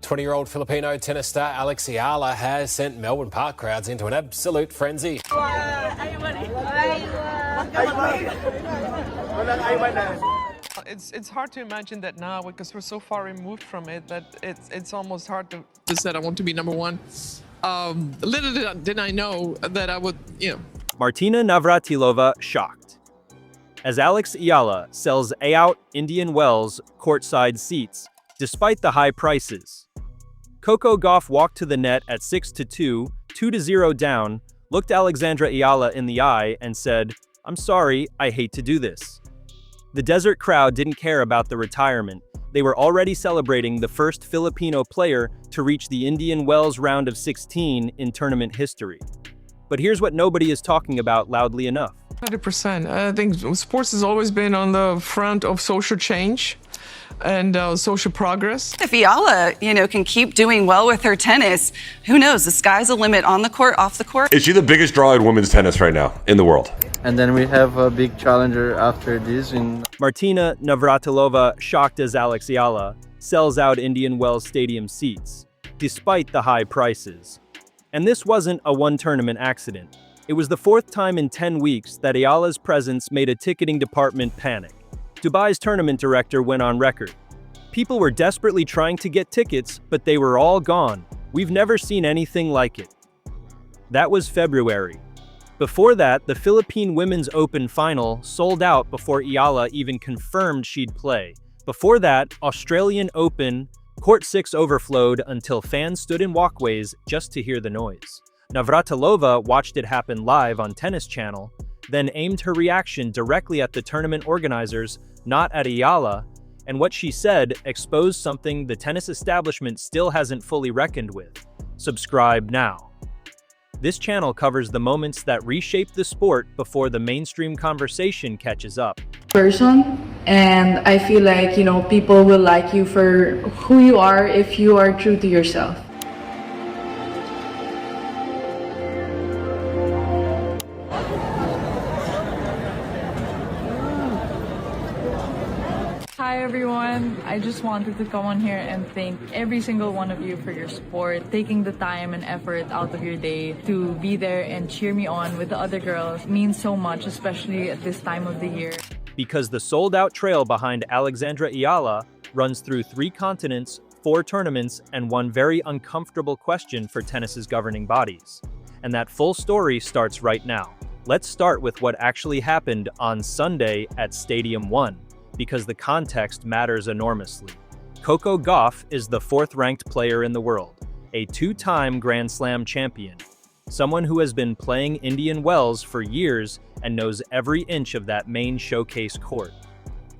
20-year-old Filipino tennis star Alex Eala has sent Melbourne Park crowds into an absolute frenzy. It's hard to imagine that now because we're so far removed from it that it's almost hard to say I want to be number one. Little did I know that I would, Martina Navratilova shocked. As Alex Eala sells AOUT Indian Wells courtside seats, despite the high prices. Coco Gauff walked to the net at 6-2, 2-0 down, looked Alexandra Eala in the eye and said, "I'm sorry, I hate to do this." The desert crowd didn't care about the retirement. They were already celebrating the first Filipino player to reach the Indian Wells round of 16 in tournament history. But here's what nobody is talking about loudly enough. 100%. I think sports has always been on the front of social change and social progress. If Eala, can keep doing well with her tennis, who knows? The sky's the limit on the court, off the court. Is she the biggest draw in women's tennis right now in the world? And then we have a big challenger after this in Martina Navratilova, shocked as Alex Eala, sells out Indian Wells Stadium seats, despite the high prices. And this wasn't a one-tournament accident. It was the fourth time in 10 weeks that Eala's presence made a ticketing department panic. Dubai's tournament director went on record. "People were desperately trying to get tickets, but they were all gone. We've never seen anything like it." That was February. Before that, the Philippine Women's Open final sold out before Eala even confirmed she'd play. Before that, Australian Open, Court 6 overflowed until fans stood in walkways just to hear the noise. Navratilova watched it happen live on Tennis Channel, then aimed her reaction directly at the tournament organizers, not at Eala, and what she said exposed something the tennis establishment still hasn't fully reckoned with. Subscribe now. This channel covers the moments that reshape the sport before the mainstream conversation catches up. Person, and I feel like, people will like you for who you are if you are true to yourself. Hi everyone, I just wanted to come on here and thank every single one of you for your support, taking the time and effort out of your day to be there and cheer me on with the other girls. It means so much, especially at this time of the year. Because the sold-out trail behind Alexandra Eala runs through 3 continents, 4 tournaments, and one very uncomfortable question for tennis's governing bodies. And that full story starts right now. Let's start with what actually happened on Sunday at Stadium 1. Because the context matters enormously. Coco Gauff is the 4th-ranked player in the world, a 2-time Grand Slam champion, someone who has been playing Indian Wells for years and knows every inch of that main showcase court.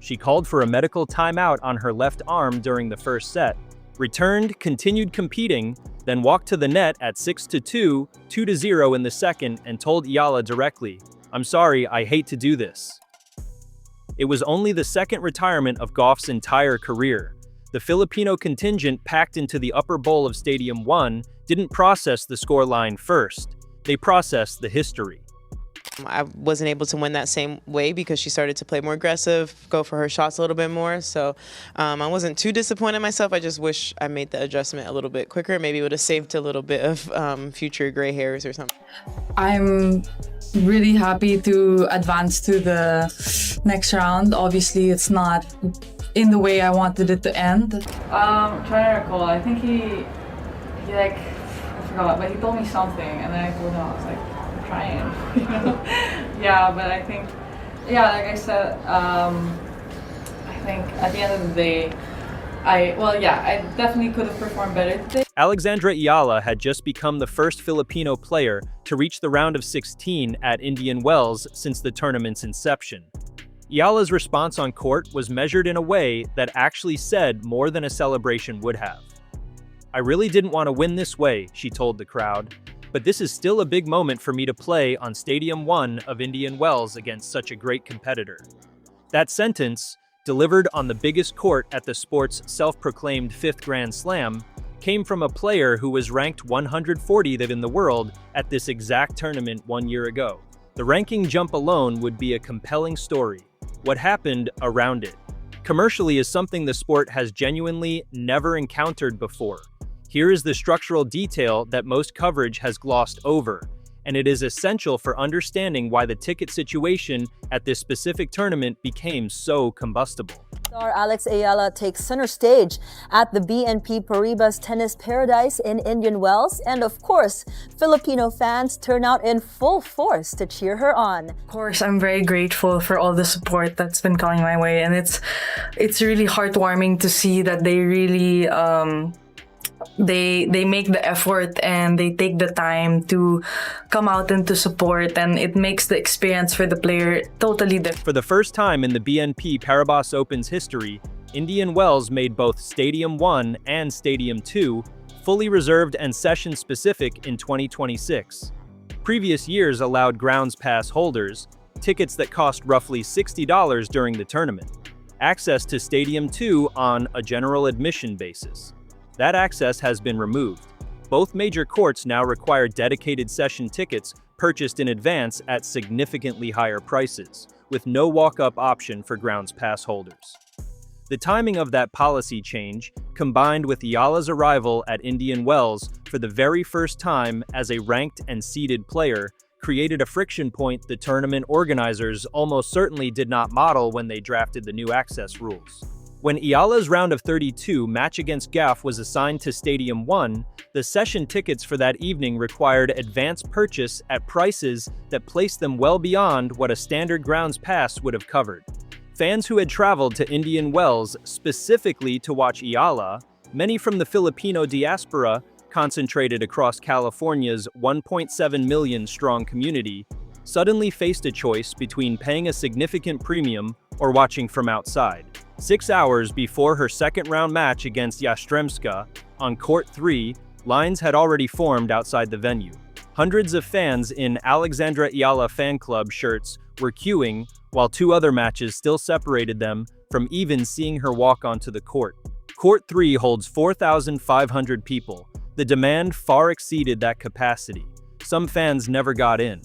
She called for a medical timeout on her left arm during the first set, returned, continued competing, then walked to the net at 6-2, 2-0 in the second, and told Eala directly, "I'm sorry, I hate to do this." It was only the second retirement of Gauff's entire career. The Filipino contingent packed into the upper bowl of Stadium 1 didn't process the scoreline first. They processed the history. I wasn't able to win that same way because she started to play more aggressive, go for her shots a little bit more. So I wasn't too disappointed in myself. I just wish I made the adjustment a little bit quicker. Maybe it would have saved a little bit of future gray hairs or something. I'm really happy to advance to the next round. Obviously, it's not in the way I wanted it to end. I'm trying to recall. I think he I forgot, but he told me something, and then I told him, I was like, I'm trying, Yeah, but I think, like I said, I think at the end of the day, I definitely could have performed better today. Alexandra Eala had just become the first Filipino player to reach the round of 16 at Indian Wells since the tournament's inception. Eala's response on court was measured in a way that actually said more than a celebration would have. "I really didn't want to win this way," she told the crowd, "but this is still a big moment for me to play on Stadium 1 of Indian Wells against such a great competitor." That sentence, delivered on the biggest court at the sport's self-proclaimed 5th Grand Slam, came from a player who was ranked 140th in the world at this exact tournament 1 year ago. The ranking jump alone would be a compelling story. What happened around it, commercially, is something the sport has genuinely never encountered before. Here is the structural detail that most coverage has glossed over, and it is essential for understanding why the ticket situation at this specific tournament became so combustible. Star Alex Eala takes center stage at the BNP Paribas Tennis Paradise in Indian Wells, and of course, Filipino fans turn out in full force to cheer her on. Of course, I'm very grateful for all the support that's been coming my way, and it's really heartwarming to see that they really they make the effort and they take the time to come out and to support, and it makes the experience for the player totally different. For the first time in the BNP Paribas Open's history, Indian Wells made both Stadium 1 and Stadium 2 fully reserved and session-specific in 2026. Previous years allowed grounds pass holders, tickets that cost roughly $60 during the tournament, access to Stadium 2 on a general admission basis. That access has been removed. Both major courts now require dedicated session tickets purchased in advance at significantly higher prices, with no walk-up option for grounds pass holders. The timing of that policy change, combined with Eala's arrival at Indian Wells for the very first time as a ranked and seeded player, created a friction point the tournament organizers almost certainly did not model when they drafted the new access rules. When Eala's round of 32 match against Gaff was assigned to Stadium 1, the session tickets for that evening required advance purchase at prices that placed them well beyond what a standard grounds pass would have covered. Fans who had traveled to Indian Wells specifically to watch Eala, many from the Filipino diaspora concentrated across California's 1.7 million strong community, suddenly faced a choice between paying a significant premium or watching from outside. 6 hours before her second-round match against Yastremska, on Court 3, lines had already formed outside the venue. Hundreds of fans in Alexandra Eala fan club shirts were queuing, while 2 other matches still separated them from even seeing her walk onto the court. Court 3 holds 4,500 people. The demand far exceeded that capacity. Some fans never got in.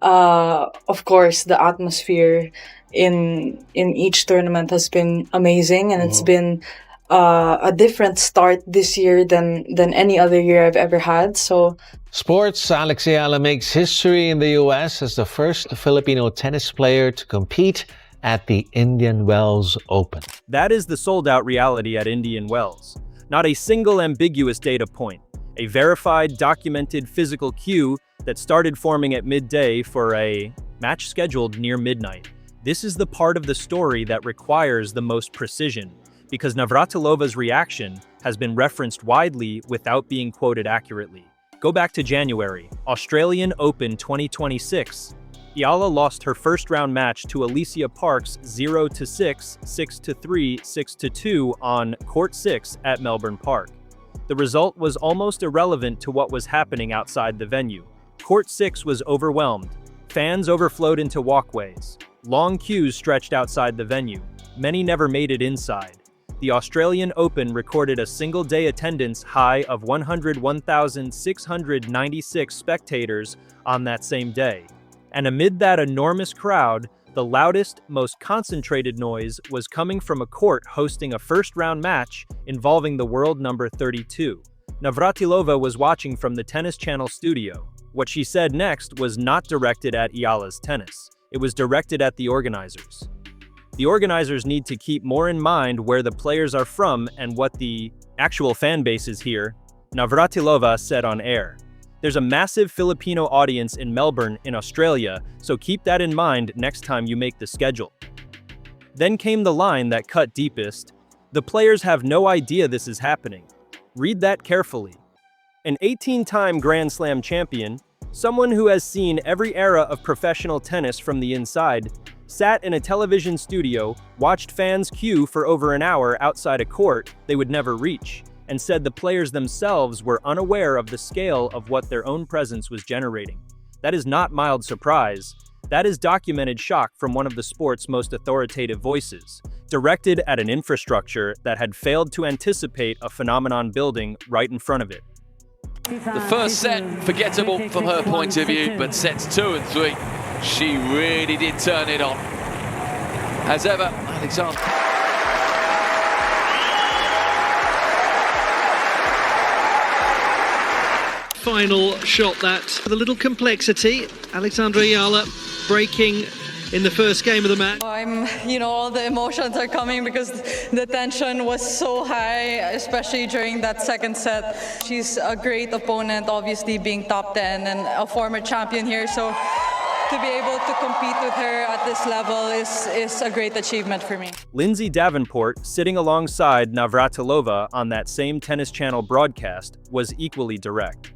Of course, the atmosphere in each tournament has been amazing, and it's been a different start this year than any other year I've ever had. So, sports, Alex Eala makes history in the US as the first Filipino tennis player to compete at the Indian Wells Open. That is the sold-out reality at Indian Wells. Not a single ambiguous data point. A verified, documented physical queue that started forming at midday for a match scheduled near midnight. This is the part of the story that requires the most precision, because Navratilova's reaction has been referenced widely without being quoted accurately. Go back to January, Australian Open 2026. Eala lost her first-round match to Alicia Parks 0-6, 6-3, 6-2 on Court 6 at Melbourne Park. The result was almost irrelevant to what was happening outside the venue. Court 6 was overwhelmed. Fans overflowed into walkways. Long queues stretched outside the venue. Many never made it inside. The Australian Open recorded a single-day attendance high of 101,696 spectators on that same day. And amid that enormous crowd, the loudest, most concentrated noise was coming from a court hosting a first-round match involving the world number 32. Navratilova was watching from the Tennis Channel studio. What she said next was not directed at Eala's tennis. It was directed at the organizers. The organizers need to keep more in mind where the players are from and what the actual fan base is here, Navratilova said on air. There's a massive Filipino audience in Melbourne, in Australia, so keep that in mind next time you make the schedule. Then came the line that cut deepest. The players have no idea this is happening. Read that carefully. An 18-time Grand Slam champion, someone who has seen every era of professional tennis from the inside, sat in a television studio, watched fans queue for over an hour outside a court they would never reach, and said the players themselves were unaware of the scale of what their own presence was generating. That is not mild surprise. That is documented shock from one of the sport's most authoritative voices, directed at an infrastructure that had failed to anticipate a phenomenon building right in front of it. The first set, forgettable from her point of view, but sets 2 and 3, she really did turn it on. As ever, Alexander. final shot that with a little complexity. Alexandra Eala breaking in the first game of the match. All the emotions are coming because the tension was so high, especially during that second set. She's a great opponent, obviously being top 10 and a former champion here. So to be able to compete with her at this level is a great achievement for me. Lindsay Davenport, sitting alongside Navratilova on that same Tennis Channel broadcast, was equally direct.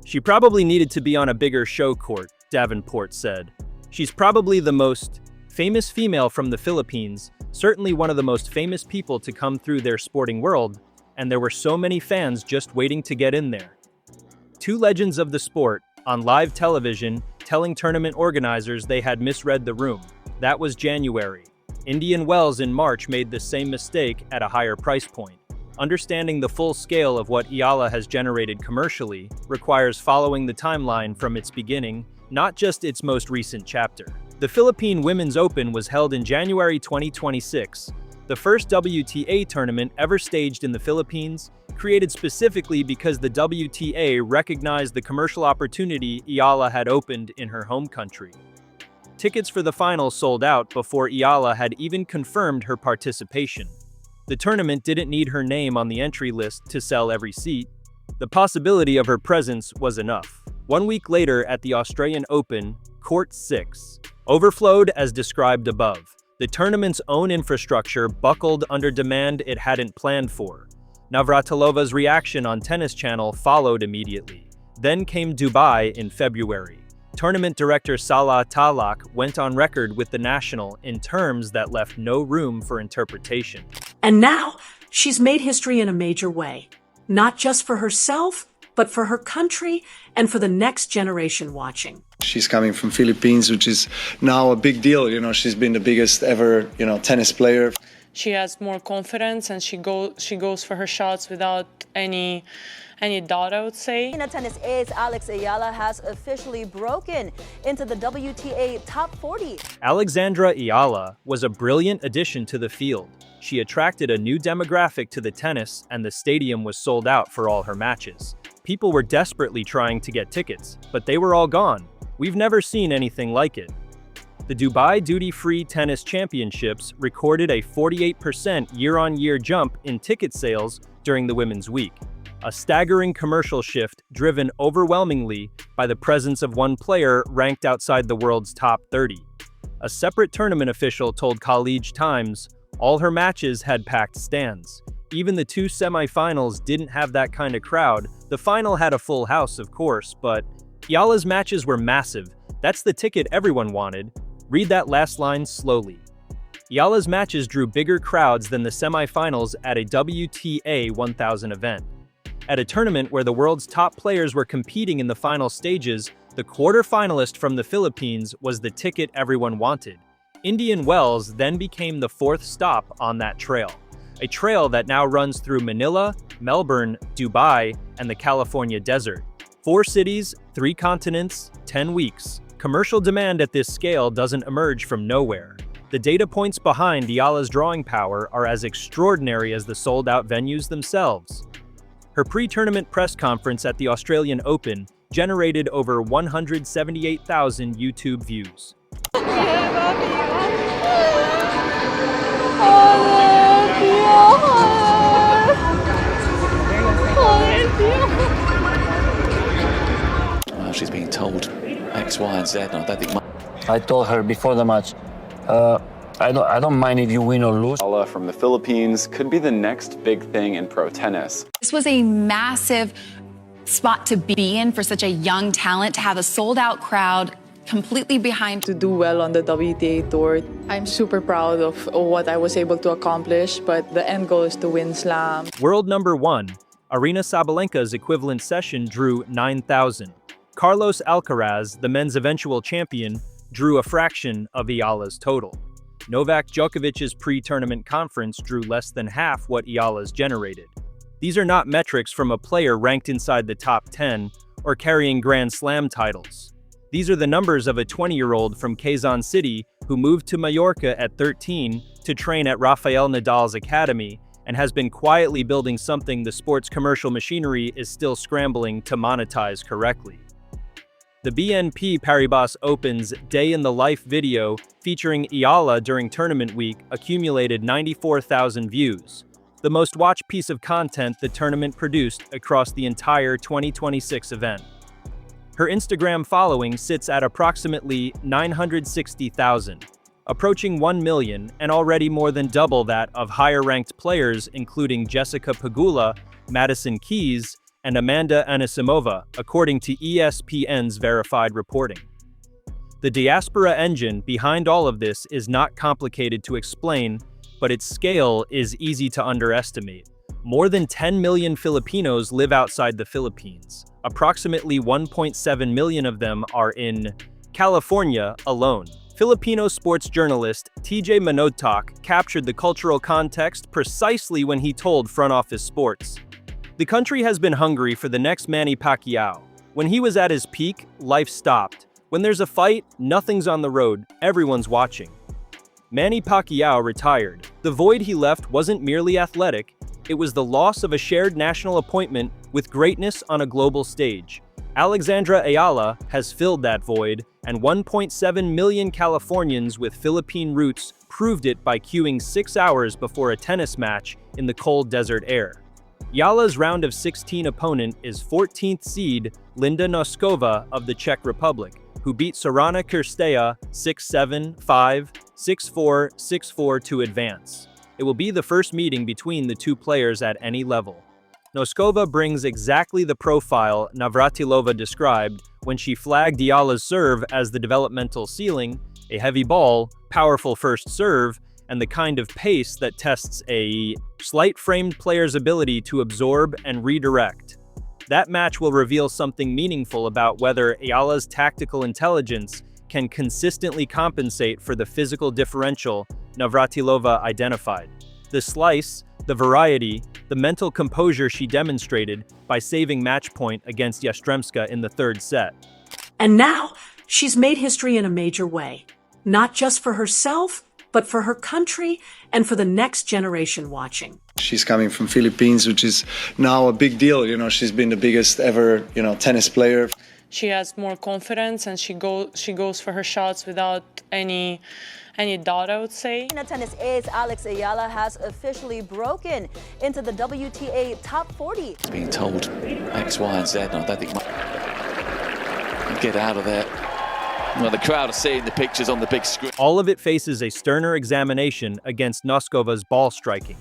She probably needed to be on a bigger show court, Davenport said. She's probably the most famous female from the Philippines, certainly one of the most famous people to come through their sporting world, and there were so many fans just waiting to get in there. Two legends of the sport, on live television, telling tournament organizers they had misread the room. That was January. Indian Wells in March made the same mistake at a higher price point. Understanding the full scale of what Eala has generated commercially requires following the timeline from its beginning, not just its most recent chapter. The Philippine Women's Open was held in January 2026, the first WTA tournament ever staged in the Philippines, created specifically because the WTA recognized the commercial opportunity Eala had opened in her home country. Tickets for the final sold out before Eala had even confirmed her participation. The tournament didn't need her name on the entry list to sell every seat. The possibility of her presence was enough. 1 week later at the Australian Open, Court 6 overflowed as described above. The tournament's own infrastructure buckled under demand it hadn't planned for. Navratilova's reaction on Tennis Channel followed immediately. Then came Dubai in February. Tournament director Salah Talak went on record with the National in terms that left no room for interpretation. And now, she's made history in a major way. Not just for herself, but for her country and for the next generation watching. She's coming from Philippines, which is now a big deal. She's been the biggest ever, tennis player. She has more confidence and she goes for her shots without any doubt, I would say. Filipina tennis ace Alex Eala has officially broken into the WTA top 40. Alexandra Eala was a brilliant addition to the field. She attracted a new demographic to the tennis, and the stadium was sold out for all her matches. People were desperately trying to get tickets, but they were all gone. We've never seen anything like it. The Dubai Duty-Free Tennis Championships recorded a 48% year-on-year jump in ticket sales during the Women's Week. A staggering commercial shift driven overwhelmingly by the presence of one player ranked outside the world's top 30. A separate tournament official told College Times all her matches had packed stands. Even the two semifinals didn't have that kind of crowd. The final had a full house, of course, but Eala's matches were massive. That's the ticket everyone wanted. Read that last line slowly. Eala's matches drew bigger crowds than the semifinals at a WTA 1000 event. At a tournament where the world's top players were competing in the final stages, the quarterfinalist from the Philippines was the ticket everyone wanted. Indian Wells then became the fourth stop on that trail, a trail that now runs through Manila, Melbourne, Dubai, and the California desert. 4 cities, 3 continents, 10 weeks. Commercial demand at this scale doesn't emerge from nowhere. The data points behind Eala's drawing power are as extraordinary as the sold-out venues themselves. Her pre-tournament press conference at the Australian Open generated over 178,000 YouTube views. She's being told X, Y, and Z, and I don't think. I told her before the match, I don't mind if you win or lose. Eala from the Philippines could be the next big thing in pro tennis. This was a massive spot to be in for such a young talent, to have a sold-out crowd completely behind. To do well on the WTA Tour. I'm super proud of what I was able to accomplish, but the end goal is to win Slam. World number 1, Aryna Sabalenka's equivalent session drew 9,000. Carlos Alcaraz, the men's eventual champion, drew a fraction of Eala's total. Novak Djokovic's pre-tournament conference drew less than half what Eala's generated. These are not metrics from a player ranked inside the top 10 or carrying Grand Slam titles. These are the numbers of a 20-year-old from Quezon City who moved to Mallorca at 13 to train at Rafael Nadal's academy and has been quietly building something the sport's commercial machinery is still scrambling to monetize correctly. The BNP Paribas Open's Day in the Life video featuring Eala during tournament week accumulated 94,000 views, the most watched piece of content the tournament produced across the entire 2026 event. Her Instagram following sits at approximately 960,000, approaching 1 million and already more than double that of higher-ranked players including Jessica Pegula, Madison Keys, and Amanda Anisimova, according to ESPN's verified reporting. The diaspora engine behind all of this is not complicated to explain, but its scale is easy to underestimate. More than 10 million Filipinos live outside the Philippines. Approximately 1.7 million of them are in California alone. Filipino sports journalist TJ Manodtok captured the cultural context precisely when he told Front Office Sports, "The country has been hungry for the next Manny Pacquiao. When he was at his peak, life stopped. When there's a fight, nothing's on the road, everyone's watching." Manny Pacquiao retired. The void he left wasn't merely athletic, it was the loss of a shared national appointment with greatness on a global stage. Alexandra Eala has filled that void, and 1.7 million Californians with Philippine roots proved it by queuing 6 hours before a tennis match in the cold desert air. Eala's round of 16 opponent is 14th seed Linda Noskova of the Czech Republic, who beat Sorana Cirstea 6-7, 5, 6-4, 6-4 to advance. It will be the first meeting between the two players at any level. Noskova brings exactly the profile Navratilova described when she flagged Eala's serve as the developmental ceiling, a heavy ball, powerful first serve, and the kind of pace that tests a slight-framed player's ability to absorb and redirect. That match will reveal something meaningful about whether Eala's tactical intelligence can consistently compensate for the physical differential Navratilova identified. The slice, the variety, the mental composure she demonstrated by saving match point against Yastremska in the third set. And now, she's made history in a major way. Not just for herself, but for her country and for the next generation watching. She's coming from Philippines, which is now a big deal. You know, she's been the biggest ever, tennis player. She has more confidence and she goes for her shots without any doubt, I would say. Tennis ace Alex Eala has officially broken into the WTA top 40. Being told X, Y, and Z, and I don't think get out of there. Well, the crowd are seeing the pictures on the big screen. All of it faces a sterner examination against Noskova's ball striking.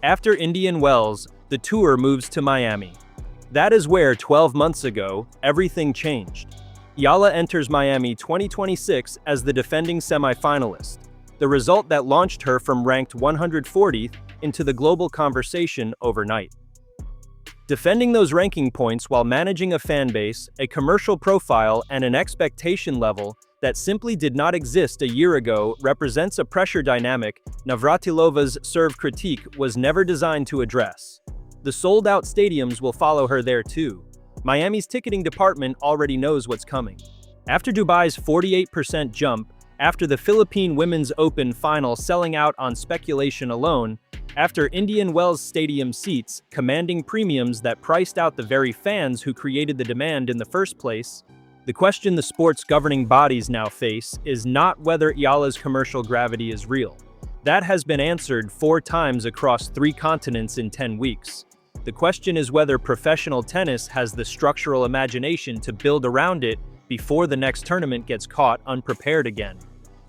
After Indian Wells, the tour moves to Miami. That is where 12 months ago, everything changed. Eala enters Miami 2026 as the defending semifinalist, the result that launched her from ranked 140th into the global conversation overnight. Defending those ranking points while managing a fan base, a commercial profile, and an expectation level that simply did not exist a year ago represents a pressure dynamic Navratilova's serve critique was never designed to address. The sold-out stadiums will follow her there too. Miami's ticketing department already knows what's coming. After Dubai's 48% jump, after the Philippine Women's Open final selling out on speculation alone, after Indian Wells Stadium seats commanding premiums that priced out the very fans who created the demand in the first place, the question the sport's governing bodies now face is not whether Eala's commercial gravity is real. That has been answered 4 times across 3 continents in 10 weeks. The question is whether professional tennis has the structural imagination to build around it before the next tournament gets caught unprepared again.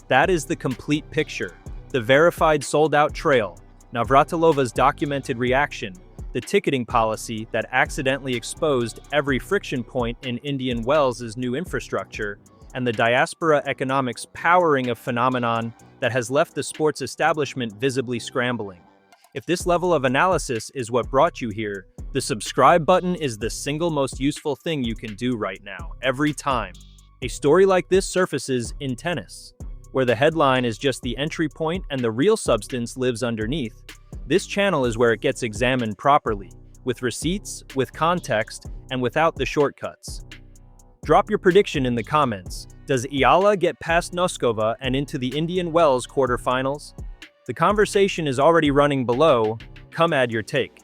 That is the complete picture. The verified sold-out trail, Navratilova's documented reaction, the ticketing policy that accidentally exposed every friction point in Indian Wells' new infrastructure, and the diaspora economics powering a phenomenon that has left the sports establishment visibly scrambling. If this level of analysis is what brought you here, the subscribe button is the single most useful thing you can do right now, every time a story like this surfaces in tennis, where the headline is just the entry point and the real substance lives underneath. This channel is where it gets examined properly, with receipts, with context, and without the shortcuts. Drop your prediction in the comments. Does Eala get past Noskova and into the Indian Wells quarterfinals? The conversation is already running below. Come add your take.